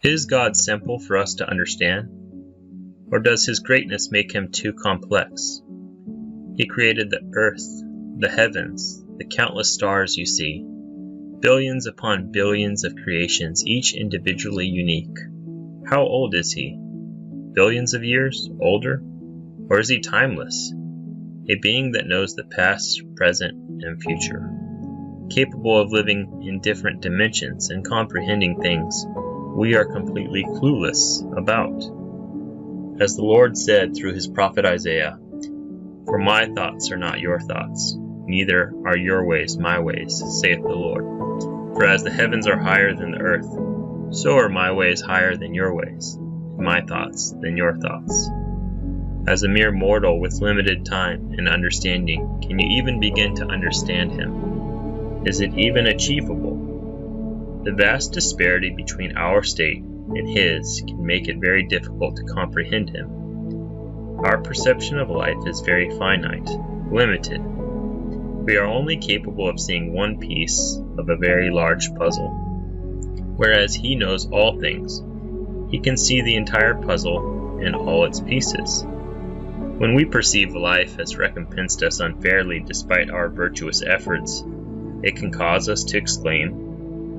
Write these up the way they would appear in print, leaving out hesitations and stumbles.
Is God simple for us to understand? Or does his greatness make him too complex? He created the earth, the heavens, the countless stars you see, billions upon billions of creations, each individually unique. How old is he? Billions of years? Older? Or is he timeless? A being that knows the past, present, and future, capable of living in different dimensions and comprehending things we are completely clueless about. As the Lord said through his prophet Isaiah, "For my thoughts are not your thoughts, neither are your ways my ways, saith the Lord. For as the heavens are higher than the earth, so are my ways higher than your ways, and my thoughts than your thoughts." As a mere mortal with limited time and understanding, can you even begin to understand him? Is it even achievable? The vast disparity between our state and his can make it very difficult to comprehend him. Our perception of life is very finite, limited. We are only capable of seeing one piece of a very large puzzle. Whereas he knows all things, he can see the entire puzzle and all its pieces. When we perceive life has recompensed us unfairly despite our virtuous efforts, it can cause us to exclaim,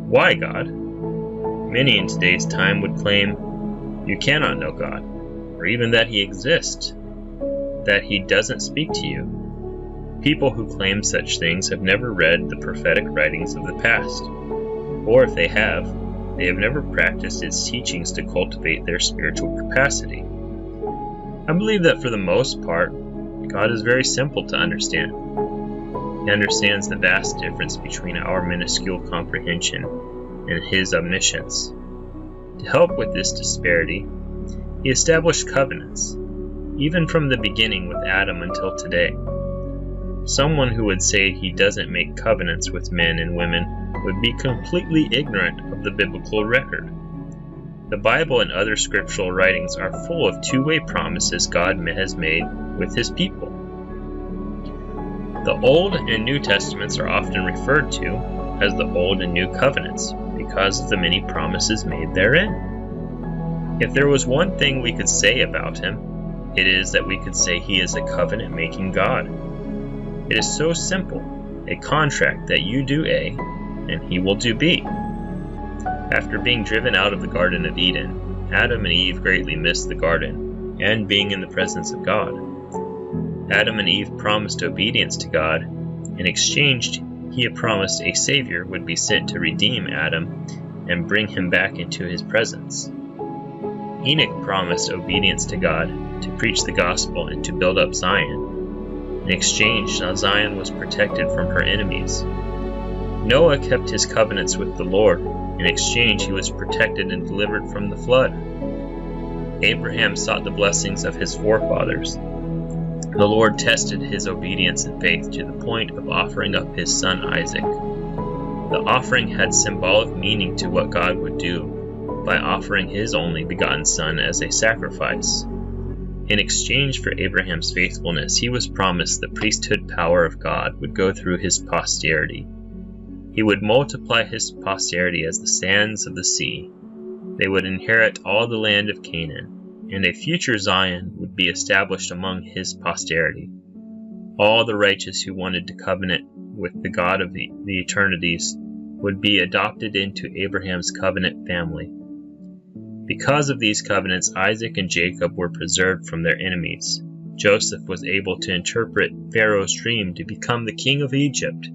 "Why, God?" Many in today's time would claim, "You cannot know God," or even that he exists, that he doesn't speak to you. People who claim such things have never read the prophetic writings of the past, or if they have never practiced its teachings to cultivate their spiritual capacity. I believe that for the most part, God is very simple to understand. He understands the vast difference between our minuscule comprehension and his omniscience. To help with this disparity, he established covenants, even from the beginning with Adam until today. Someone who would say he doesn't make covenants with men and women would be completely ignorant of the biblical record. The Bible and other scriptural writings are full of two-way promises God has made with his people. The Old and New Testaments are often referred to as the Old and New Covenants because of the many promises made therein. If there was one thing we could say about him, it is that we could say he is a covenant-making God. It is so simple, a contract that you do A and he will do B. After being driven out of the Garden of Eden, Adam and Eve greatly missed the garden and being in the presence of God. Adam and Eve promised obedience to God. In exchange, he had promised a Savior would be sent to redeem Adam and bring him back into his presence. Enoch promised obedience to God, to preach the gospel and to build up Zion. In exchange, Zion was protected from her enemies. Noah kept his covenants with the Lord. In exchange, he was protected and delivered from the flood. Abraham sought the blessings of his forefathers. The Lord tested his obedience and faith to the point of offering up his son Isaac. The offering had symbolic meaning to what God would do by offering his only begotten son as a sacrifice. In exchange for Abraham's faithfulness, he was promised the priesthood power of God would go through his posterity. He would multiply his posterity as the sands of the sea. They would inherit all the land of Canaan, and a future Zion would be established among his posterity. All the righteous who wanted to covenant with the God of the eternities would be adopted into Abraham's covenant family. Because of these covenants, Isaac and Jacob were preserved from their enemies. Joseph was able to interpret Pharaoh's dream to become the king of Egypt.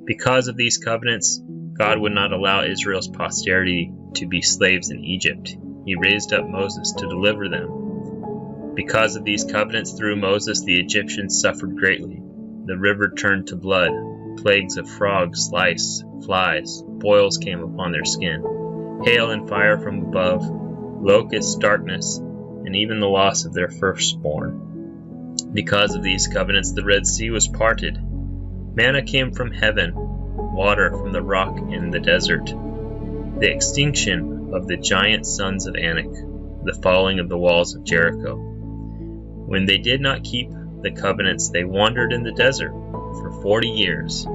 Because of these covenants, God would not allow Israel's posterity to be slaves in Egypt. He raised up Moses to deliver them. Because of these covenants, through Moses, the Egyptians suffered greatly. The river turned to blood. Plagues of frogs, lice, flies, boils came upon their skin. Hail and fire from above, locusts, darkness, and even the loss of their firstborn. Because of these covenants, the Red Sea was parted. Manna came from heaven, water from the rock in the desert. The extinction of the giant sons of Anak, the falling of the walls of Jericho. When they did not keep the covenants, they wandered in the desert for 40 years.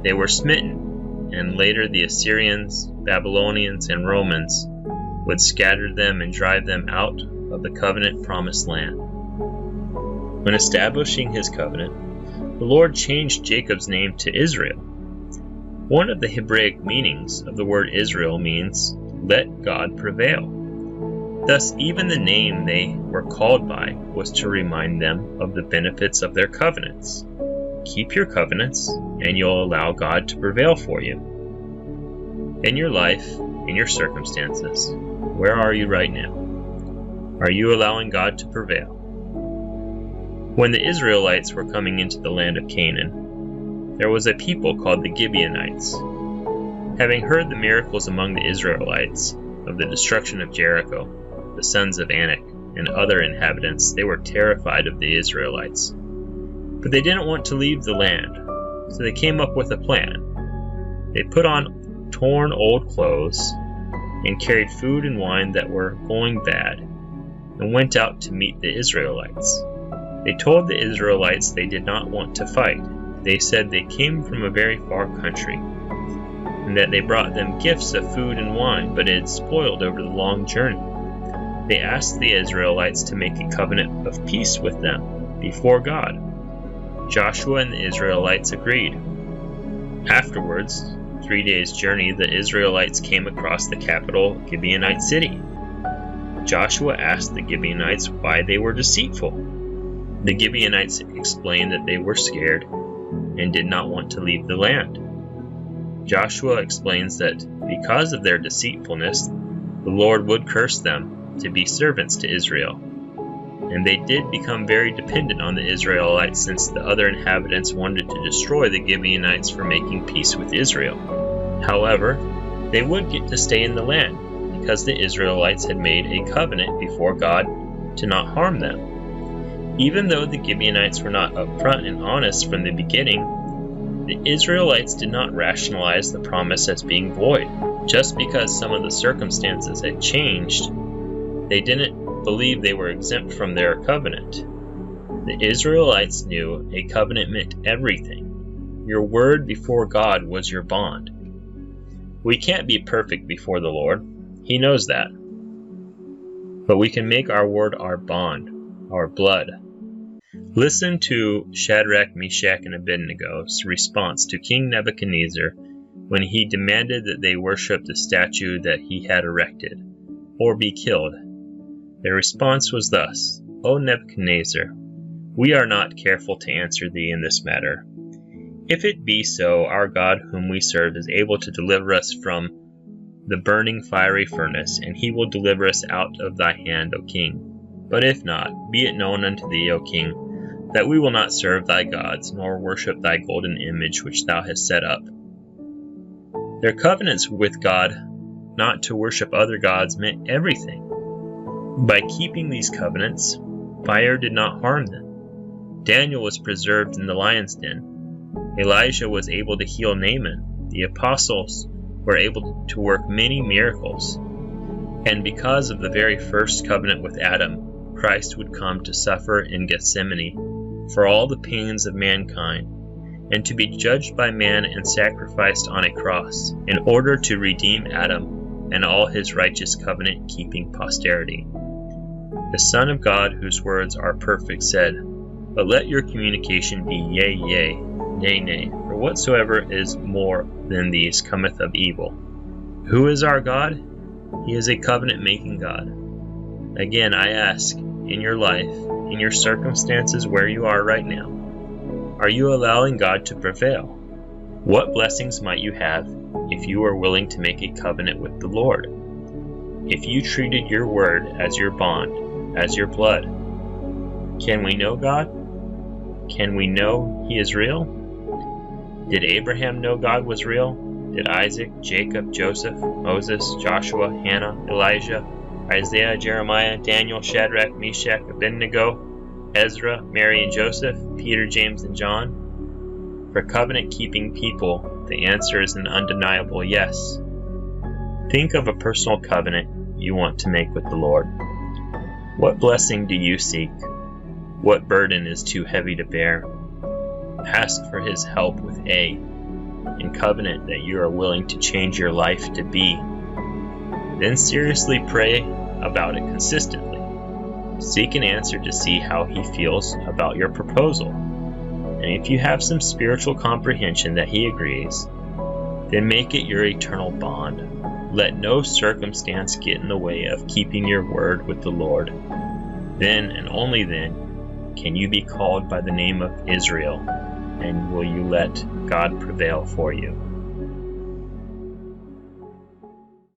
They were smitten, and later the Assyrians, Babylonians, and Romans would scatter them and drive them out of the covenant promised land. When establishing his covenant, the Lord changed Jacob's name to Israel. One of the Hebraic meanings of the word Israel means, "let God prevail." Thus, even the name they were called by was to remind them of the benefits of their covenants. Keep your covenants, and you'll allow God to prevail for you. In your life, in your circumstances, where are you right now? Are you allowing God to prevail? When the Israelites were coming into the land of Canaan, there was a people called the Gibeonites. Having heard the miracles among the Israelites of the destruction of Jericho, the sons of Anak, and other inhabitants, they were terrified of the Israelites. But they didn't want to leave the land, so they came up with a plan. They put on torn old clothes and carried food and wine that were going bad, and went out to meet the Israelites. They told the Israelites they did not want to fight. They said they came from a very far country, and that they brought them gifts of food and wine, but it had spoiled over the long journey. They asked the Israelites to make a covenant of peace with them before God. Joshua and the Israelites agreed. Afterwards, 3 days' journey, the Israelites came across the capital, Gibeonite city. Joshua asked the Gibeonites why they were deceitful. The Gibeonites explained that they were scared and did not want to leave the land. Joshua explains that because of their deceitfulness, the Lord would curse them to be servants to Israel. And they did become very dependent on the Israelites, since the other inhabitants wanted to destroy the Gibeonites for making peace with Israel. However, they would get to stay in the land, because the Israelites had made a covenant before God to not harm them. Even though the Gibeonites were not upfront and honest from the beginning, the Israelites did not rationalize the promise as being void. Just because some of the circumstances had changed, they didn't believe they were exempt from their covenant. The Israelites knew a covenant meant everything. Your word before God was your bond. We can't be perfect before the Lord. He knows that. But we can make our word our bond, our blood. Listen to Shadrach, Meshach, and Abednego's response to King Nebuchadnezzar when he demanded that they worship the statue that he had erected, or be killed. Their response was thus: "O Nebuchadnezzar, we are not careful to answer thee in this matter. If it be so, our God whom we serve is able to deliver us from the burning fiery furnace, and he will deliver us out of thy hand, O king. But if not, be it known unto thee, O king, that we will not serve thy gods, nor worship thy golden image which thou hast set up." Their covenants with God not to worship other gods meant everything. By keeping these covenants, fire did not harm them. Daniel was preserved in the lion's den. Elijah was able to heal Naaman. The apostles were able to work many miracles. And because of the very first covenant with Adam, Christ would come to suffer in Gethsemane for all the pains of mankind, and to be judged by man and sacrificed on a cross, in order to redeem Adam and all his righteous covenant-keeping posterity. The Son of God, whose words are perfect, said, "But let your communication be yea, yea, nay, nay, for whatsoever is more than these cometh of evil." Who is our God? He is a covenant-making God. Again, I ask, in your life, in your circumstances where you are right now, are you allowing God to prevail? What blessings might you have if you were willing to make a covenant with the Lord? If you treated your word as your bond, as your blood? Can we know God? Can we know He is real? Did Abraham know God was real? Did Isaac, Jacob, Joseph, Moses, Joshua, Hannah, Elijah, Isaiah, Jeremiah, Daniel, Shadrach, Meshach, Abednego, Ezra, Mary and Joseph, Peter, James, and John? For covenant-keeping people, the answer is an undeniable yes. Think of a personal covenant you want to make with the Lord. What blessing do you seek? What burden is too heavy to bear? Ask for His help with A, and covenant that you are willing to change your life to B. Then seriously pray about it consistently. Seek an answer to see how he feels about your proposal. And if you have some spiritual comprehension that he agrees, then make it your eternal bond. Let no circumstance get in the way of keeping your word with the Lord. Then and only then can you be called by the name of Israel, and will you let God prevail for you.